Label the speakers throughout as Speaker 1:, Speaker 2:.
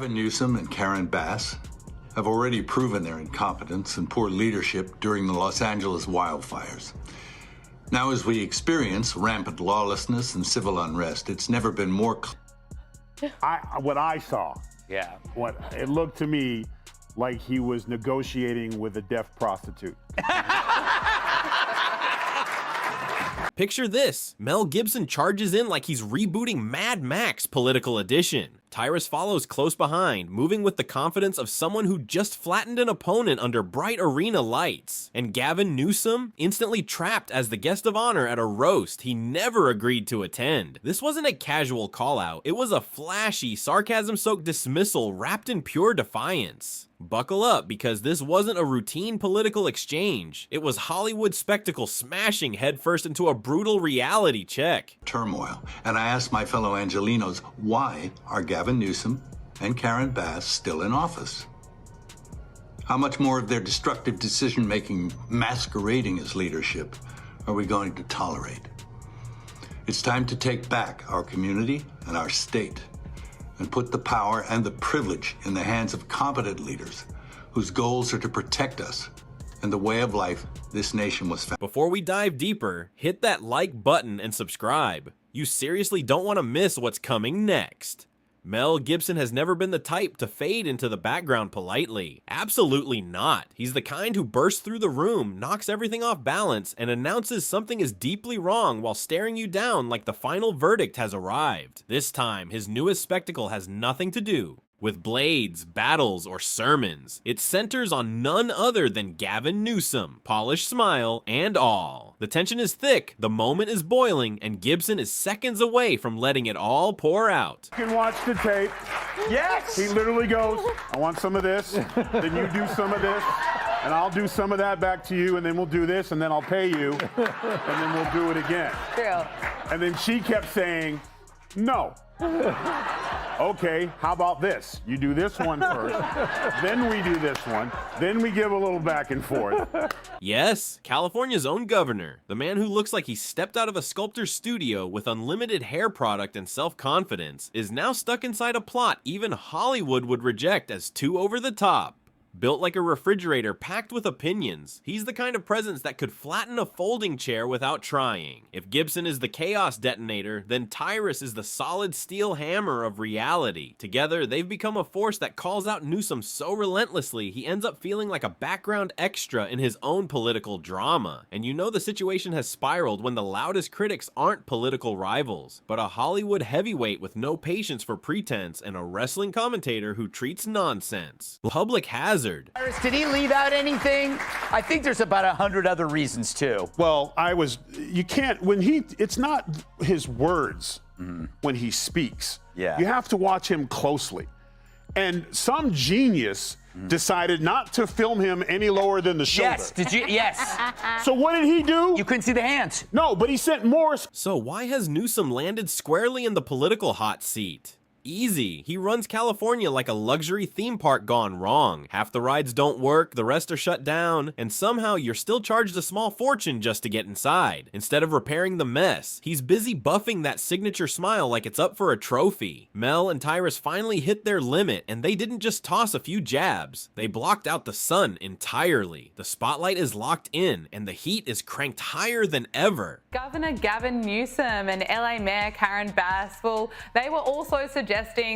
Speaker 1: Gavin Newsom and Karen Bass have already proven their incompetence and poor leadership during the Los Angeles wildfires. Now, as we experience rampant lawlessness and civil unrest, it's never been more
Speaker 2: what I saw,
Speaker 3: Yeah.
Speaker 2: what it looked to me like he was negotiating with a deaf prostitute.
Speaker 4: Picture this, Mel Gibson charges in like he's rebooting Mad Max Political Edition. Tyrus follows close behind, moving with the confidence of someone who just flattened an opponent under bright arena lights. And Gavin Newsom, instantly trapped as the guest of honor at a roast he never agreed to attend. This wasn't a casual call-out, it was a flashy, sarcasm-soaked dismissal wrapped in pure defiance. Buckle up, because this wasn't a routine political exchange. It was Hollywood spectacle smashing headfirst into a brutal reality check.
Speaker 1: turmoil. And I asked my fellow Angelinos, why are Gavin Newsom and Karen Bass still in office? How much more of their destructive decision-making masquerading as leadership are we going to tolerate? It's time to take back our community and our state and put the power and the privilege in the hands of competent leaders whose goals are to protect us and the way of life this nation was founded.
Speaker 4: Before we dive deeper, hit that like button and subscribe. You seriously don't want to miss what's coming next. Mel Gibson has never been the type to fade into the background politely. Absolutely not. He's the kind who bursts through the room, knocks everything off balance, and announces something is deeply wrong while staring you down like the final verdict has arrived. This time, his newest spectacle has nothing to do with blades, battles, or sermons. It centers on none other than Gavin Newsom, polished smile and all. The tension is thick, the moment is boiling, and Gibson is seconds away from letting it all pour out.
Speaker 2: You can watch the tape.
Speaker 3: Yes!
Speaker 2: He literally goes, I want some of this, then you do some of this, and I'll do some of that back to you, and then we'll do this, and then I'll pay you, and then we'll do it again.
Speaker 5: True.
Speaker 2: And then she kept saying, no. Okay, how about this? You do this one first, then we do this one, then we give a little back and forth.
Speaker 4: Yes, California's own governor, the man who looks like he stepped out of a sculptor's studio with unlimited hair product and self-confidence, is now stuck inside a plot even Hollywood would reject as too over the top. Built like a refrigerator packed with opinions, he's the kind of presence that could flatten a folding chair without trying. If Gibson is the chaos detonator, then Tyrus is the solid steel hammer of reality. Together, they've become a force that calls out Newsom so relentlessly he ends up feeling like a background extra in his own political drama. And you know the situation has spiraled when the loudest critics aren't political rivals, but a Hollywood heavyweight with no patience for pretense and a wrestling commentator who treats nonsense. Public hazard.
Speaker 3: Did he leave out anything? I think there's about 100 other reasons too.
Speaker 2: Well, you can't, it's not his words when he speaks.
Speaker 3: Yeah.
Speaker 2: You have to watch him closely. And some genius decided not to film him any lower than the shoulder.
Speaker 3: Yes, did you? Yes.
Speaker 2: So what did he do?
Speaker 3: You couldn't see the hands.
Speaker 2: No, but he sent Morris.
Speaker 4: So why has Newsom landed squarely in the political hot seat? Easy. He runs California like a luxury theme park gone wrong. Half the rides don't work, the rest are shut down, and somehow you're still charged a small fortune just to get inside. Instead of repairing the mess, he's busy buffing that signature smile like it's up for a trophy. Mel and Tyrus finally hit their limit, and they didn't just toss a few jabs. They blocked out the sun entirely. The spotlight is locked in, and the heat is cranked higher than ever.
Speaker 5: Governor Gavin Newsom and LA Mayor Karen Bass, well, they were also suggesting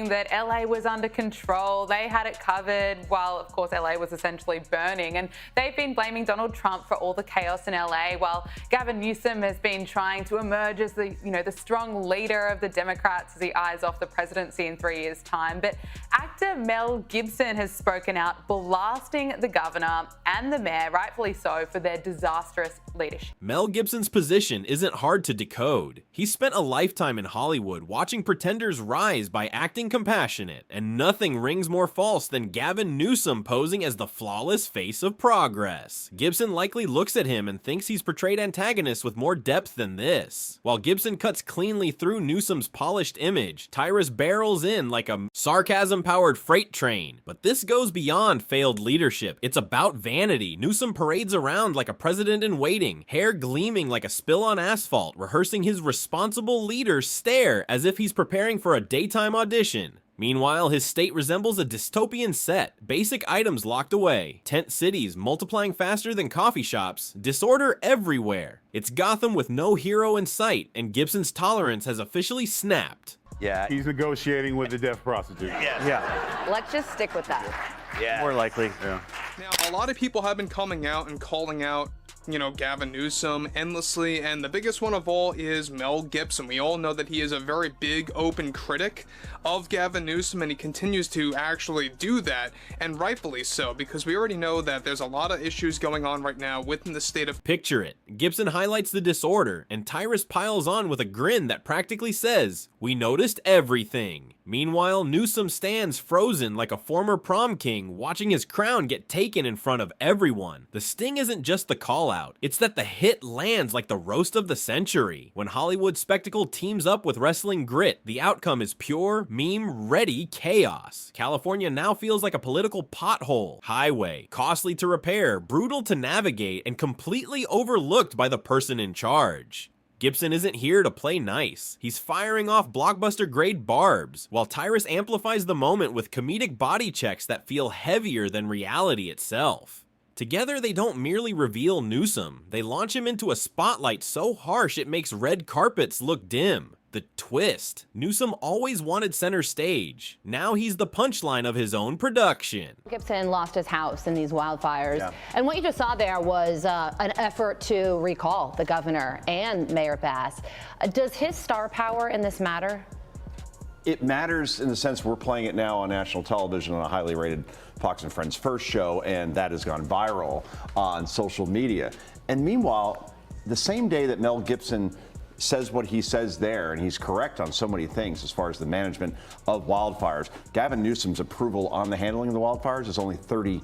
Speaker 5: that LA was under control. They had it covered while, of course, LA was essentially burning. And they've been blaming Donald Trump for all the chaos in LA, while Gavin Newsom has been trying to emerge as the strong leader of the Democrats as he eyes off the presidency in 3 years' time. But actor Mel Gibson has spoken out, blasting the governor and the mayor, rightfully so, for their disastrous leadership.
Speaker 4: Mel Gibson's position isn't hard to decode. He spent a lifetime in Hollywood watching pretenders rise by acting compassionate, and nothing rings more false than Gavin Newsom posing as the flawless face of progress. Gibson likely looks at him and thinks he's portrayed antagonists with more depth than this. While Gibson cuts cleanly through Newsom's polished image, Tyrus barrels in like a sarcasm-powered freight train. But this goes beyond failed leadership. It's about vanity. Newsom parades around like a president in waiting, hair gleaming like a spill on asphalt, rehearsing his responsible leader's stare as if he's preparing for a daytime audition. Meanwhile, his state resembles a dystopian set, basic items locked away, tent cities multiplying faster than coffee shops, disorder everywhere. It's Gotham with no hero in sight, and Gibson's tolerance has officially snapped.
Speaker 6: Yeah.
Speaker 2: He's negotiating with the deaf prostitute.
Speaker 6: Yeah.
Speaker 7: Let's just stick with that.
Speaker 6: Yeah. More likely.
Speaker 2: Yeah.
Speaker 8: Now, a lot of people have been coming out and calling out, Gavin Newsom endlessly, and the biggest one of all is Mel Gibson. We all know that he is a very big, open critic of Gavin Newsom, and he continues to actually do that, and rightfully so, because we already know that there's a lot of issues going on right now within the state of...
Speaker 4: Picture it. Gibson highlights the disorder, and Tyrus piles on with a grin that practically says, "We noticed everything." Meanwhile, Newsom stands frozen like a former prom king watching his crown get taken in front of everyone. The sting isn't just the call-out, it's that the hit lands like the roast of the century. When Hollywood spectacle teams up with wrestling grit, the outcome is pure, meme-ready chaos. California now feels like a political pothole, highway, costly to repair, brutal to navigate, and completely overlooked by the person in charge. Gibson isn't here to play nice. He's firing off blockbuster-grade barbs, while Tyrus amplifies the moment with comedic body checks that feel heavier than reality itself. Together, they don't merely reveal Newsom, they launch him into a spotlight so harsh it makes red carpets look dim. The twist. Newsom always wanted center stage. Now he's the punchline of his own production.
Speaker 7: Gibson lost his house in these wildfires. And what you just saw there was an effort to recall the governor and Mayor Bass. Does his star power in this matter?
Speaker 9: It matters in the sense we're playing it now on national television on a highly rated Fox and Friends First show, and that has gone viral on social media. And meanwhile, the same day that Mel Gibson says what he says there, and he's correct on so many things as far as the management of wildfires, Gavin Newsom's approval on the handling of the wildfires is only 30%.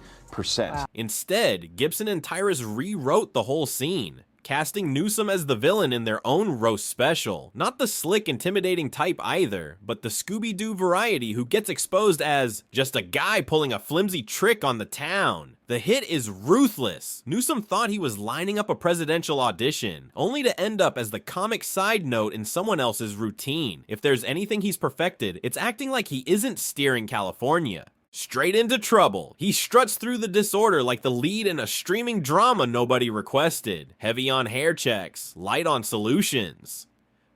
Speaker 9: Wow.
Speaker 4: Instead, Gibson and Tyrus rewrote the whole scene, casting Newsom as the villain in their own roast special. Not the slick, intimidating type either, but the Scooby-Doo variety who gets exposed as just a guy pulling a flimsy trick on the town. The hit is ruthless. Newsom thought he was lining up a presidential audition, only to end up as the comic side note in someone else's routine. If there's anything he's perfected, it's acting like he isn't steering California. Straight into trouble. He struts through the disorder like the lead in a streaming drama nobody requested. Heavy on hair checks, light on solutions.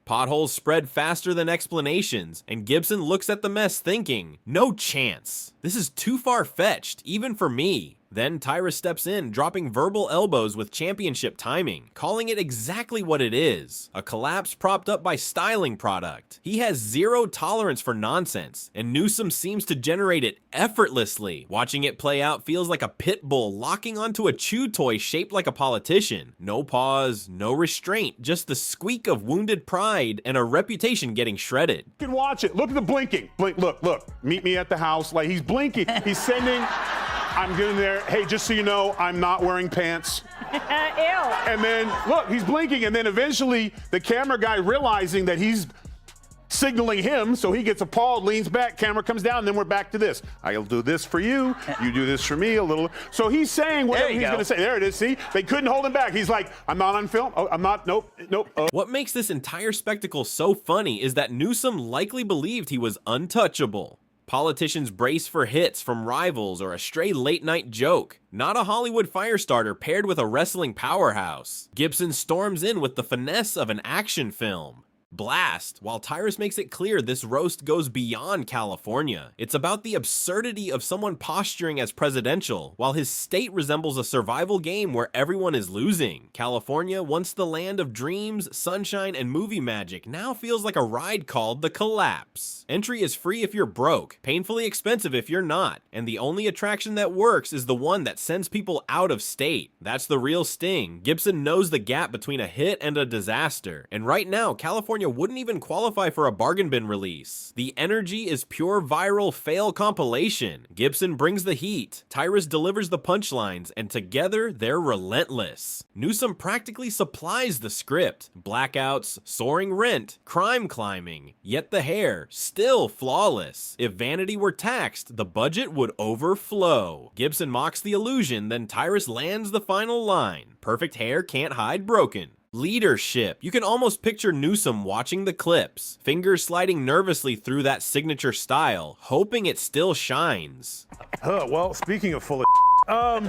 Speaker 4: Potholes spread faster than explanations, and Gibson looks at the mess thinking, no chance. This is too far-fetched, even for me. Then Tyrus steps in, dropping verbal elbows with championship timing, calling it exactly what it is, a collapse propped up by styling product. He has zero tolerance for nonsense, and Newsom seems to generate it effortlessly. Watching it play out feels like a pit bull locking onto a chew toy shaped like a politician. No pause, no restraint, just the squeak of wounded pride and a reputation getting shredded.
Speaker 2: You can watch it. Look at the blinking. Blink, look. Meet me at the house. Like, he's blinking. He's sending... I'm getting there. Hey, just so you know, I'm not wearing pants.
Speaker 7: Ew.
Speaker 2: And then, look, he's blinking. And then eventually, the camera guy realizing that he's signaling him, so he gets appalled, leans back, camera comes down, and then we're back to this. I'll do this for you. You do this for me a little. So he's saying whatever he's going to say. There it is. See? They couldn't hold him back. He's like, I'm not on film. Oh, I'm not. Nope.
Speaker 4: What makes this entire spectacle so funny is that Newsom likely believed he was untouchable. Politicians brace for hits from rivals or a stray late-night joke, not a Hollywood firestarter paired with a wrestling powerhouse. Gibson storms in with the finesse of an action film. Blast, while Tyrus makes it clear this roast goes beyond California. It's about the absurdity of someone posturing as presidential, while his state resembles a survival game where everyone is losing. California, once the land of dreams, sunshine, and movie magic, now feels like a ride called The Collapse. Entry is free if you're broke, painfully expensive if you're not, and the only attraction that works is the one that sends people out of state. That's the real sting. Gibson knows the gap between a hit and a disaster, and right now, California wouldn't even qualify for a bargain bin release. The energy is pure viral fail compilation. Gibson brings the heat, Tyrus delivers the punchlines, and together they're relentless. Newsom practically supplies the script. Blackouts, soaring rent, crime climbing, yet the hair, still flawless. If vanity were taxed, the budget would overflow. Gibson mocks the illusion, then Tyrus lands the final line. Perfect hair can't hide broken. Leadership. You can almost picture Newsom watching the clips, fingers sliding nervously through that signature style, hoping it still shines.
Speaker 2: Well, speaking of full of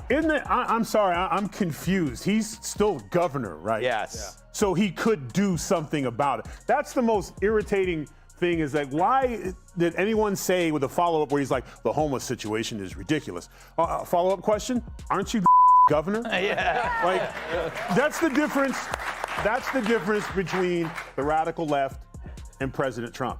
Speaker 2: I'm sorry, I'm confused. He's still governor, right?
Speaker 3: Yes. Yeah.
Speaker 2: So he could do something about it. That's the most irritating thing, is like, why did anyone say with a follow-up where he's like, the homeless situation is ridiculous? Follow-up question, aren't you governor?
Speaker 3: Yeah.
Speaker 2: Like, that's the difference. That's the difference between the radical left and President Trump.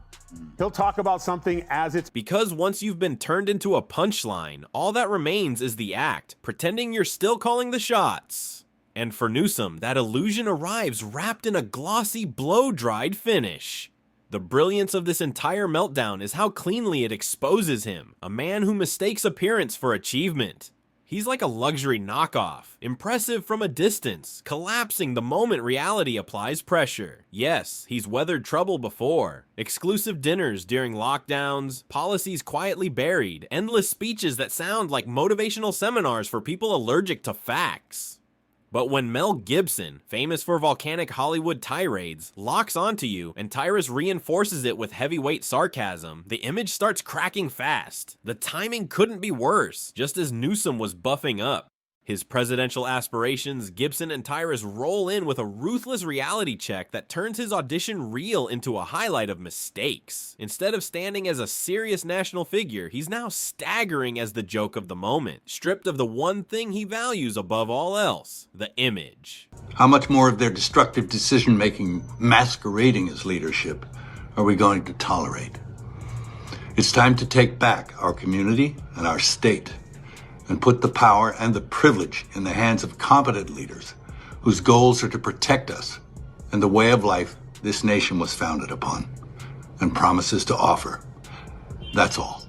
Speaker 2: He'll talk about something as it's...
Speaker 4: Because once you've been turned into a punchline, all that remains is the act, pretending you're still calling the shots. And for Newsom, that illusion arrives wrapped in a glossy, blow-dried finish. The brilliance of this entire meltdown is how cleanly it exposes him, a man who mistakes appearance for achievement. He's like a luxury knockoff, impressive from a distance, collapsing the moment reality applies pressure. Yes, he's weathered trouble before. Exclusive dinners during lockdowns, policies quietly buried, endless speeches that sound like motivational seminars for people allergic to facts. But when Mel Gibson, famous for volcanic Hollywood tirades, locks onto you and Tyrus reinforces it with heavyweight sarcasm, the image starts cracking fast. The timing couldn't be worse, just as Newsom was buffing up. His presidential aspirations, Gibson and Tyrus roll in with a ruthless reality check that turns his audition reel into a highlight of mistakes. Instead of standing as a serious national figure, he's now staggering as the joke of the moment, stripped of the one thing he values above all else, the image.
Speaker 1: How much more of their destructive decision-making masquerading as leadership are we going to tolerate? It's time to take back our community and our state, and put the power and the privilege in the hands of competent leaders whose goals are to protect us and the way of life this nation was founded upon and promises to offer. That's all.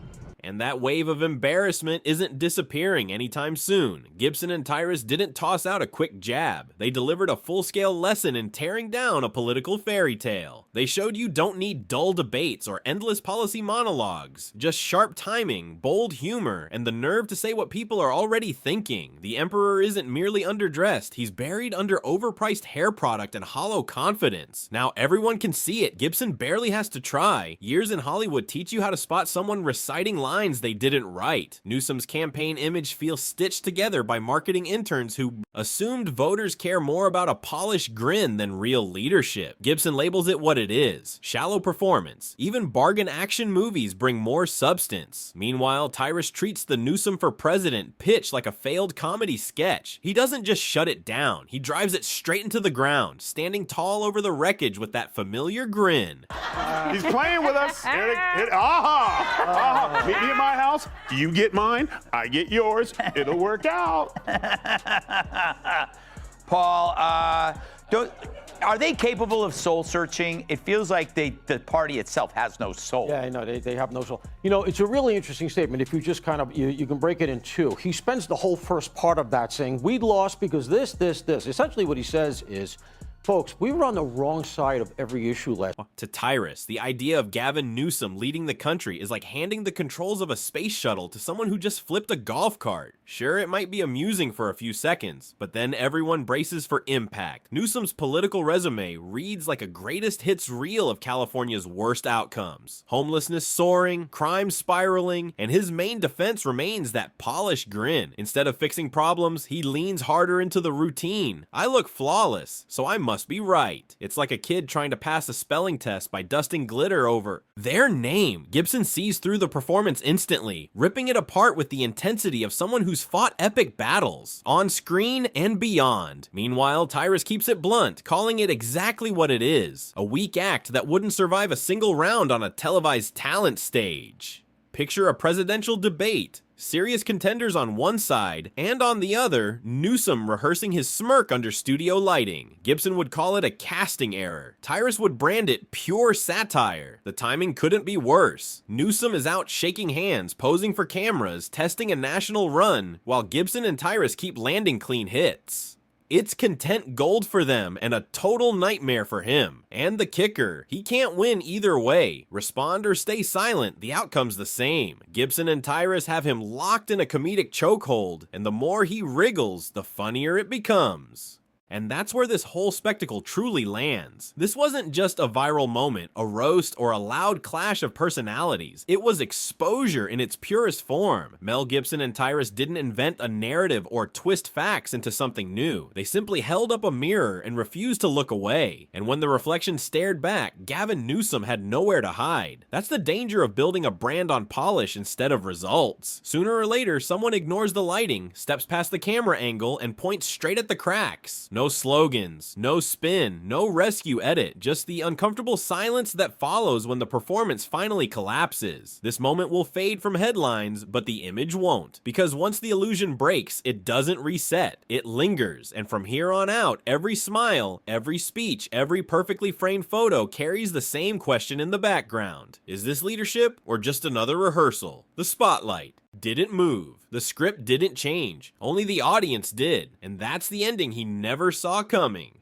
Speaker 4: And that wave of embarrassment isn't disappearing anytime soon. Gibson and Tyrus didn't toss out a quick jab. They delivered a full-scale lesson in tearing down a political fairy tale. They showed you don't need dull debates or endless policy monologues. Just sharp timing, bold humor, and the nerve to say what people are already thinking. The emperor isn't merely underdressed. He's buried under overpriced hair product and hollow confidence. Now everyone can see it. Gibson barely has to try. Years in Hollywood teach you how to spot someone reciting lines they didn't write. Newsom's campaign image feels stitched together by marketing interns who assumed voters care more about a polished grin than real leadership. Gibson labels it what it is: shallow performance. Even bargain action movies bring more substance. Meanwhile, Tyrus treats the Newsom for president pitch like a failed comedy sketch. He doesn't just shut it down, he drives it straight into the ground, standing tall over the wreckage with that familiar grin.
Speaker 2: He's playing with us. Meet me at my house, you get mine, I get yours, it'll work out.
Speaker 3: Paul, are they capable of soul searching? It feels like the party itself has no soul.
Speaker 6: Yeah, I know, they have no soul. You know, it's a really interesting statement if you just kind of, you can break it in two. He spends the whole first part of that saying, we lost because this. Essentially what he says is, folks, we were on the wrong side of every issue last.
Speaker 4: To Tyrus, the idea of Gavin Newsom leading the country is like handing the controls of a space shuttle to someone who just flipped a golf cart. Sure, it might be amusing for a few seconds, but then everyone braces for impact. Newsom's political resume reads like a greatest hits reel of California's worst outcomes. Homelessness soaring, crime spiraling, and his main defense remains that polished grin. Instead of fixing problems, he leans harder into the routine. I look flawless, so I must be right. It's like a kid trying to pass a spelling test by dusting glitter over their name. Gibson sees through the performance instantly, ripping it apart with the intensity of someone who's fought epic battles, on screen and beyond. Meanwhile, Tyrus keeps it blunt, calling it exactly what it is: a weak act that wouldn't survive a single round on a televised talent stage. Picture a presidential debate. Serious contenders on one side, and on the other, Newsom rehearsing his smirk under studio lighting. Gibson would call it a casting error. Tyrus would brand it pure satire. The timing couldn't be worse. Newsom is out shaking hands, posing for cameras, testing a national run, while Gibson and Tyrus keep landing clean hits. It's content gold for them and a total nightmare for him. And the kicker, he can't win either way. Respond or stay silent, the outcome's the same. Gibson and Tyrus have him locked in a comedic chokehold, and the more he wriggles, the funnier it becomes. And that's where this whole spectacle truly lands. This wasn't just a viral moment, a roast, or a loud clash of personalities. It was exposure in its purest form. Mel Gibson and Tyrus didn't invent a narrative or twist facts into something new. They simply held up a mirror and refused to look away. And when the reflection stared back, Gavin Newsom had nowhere to hide. That's the danger of building a brand on polish instead of results. Sooner or later, someone ignores the lighting, steps past the camera angle, and points straight at the cracks. No slogans, no spin, no rescue edit, just the uncomfortable silence that follows when the performance finally collapses. This moment will fade from headlines, but the image won't. Because once the illusion breaks, it doesn't reset. It lingers, and from here on out, every smile, every speech, every perfectly framed photo carries the same question in the background. Is this leadership or just another rehearsal? The spotlight didn't move. The script didn't change. Only the audience did. And that's the ending he never saw coming.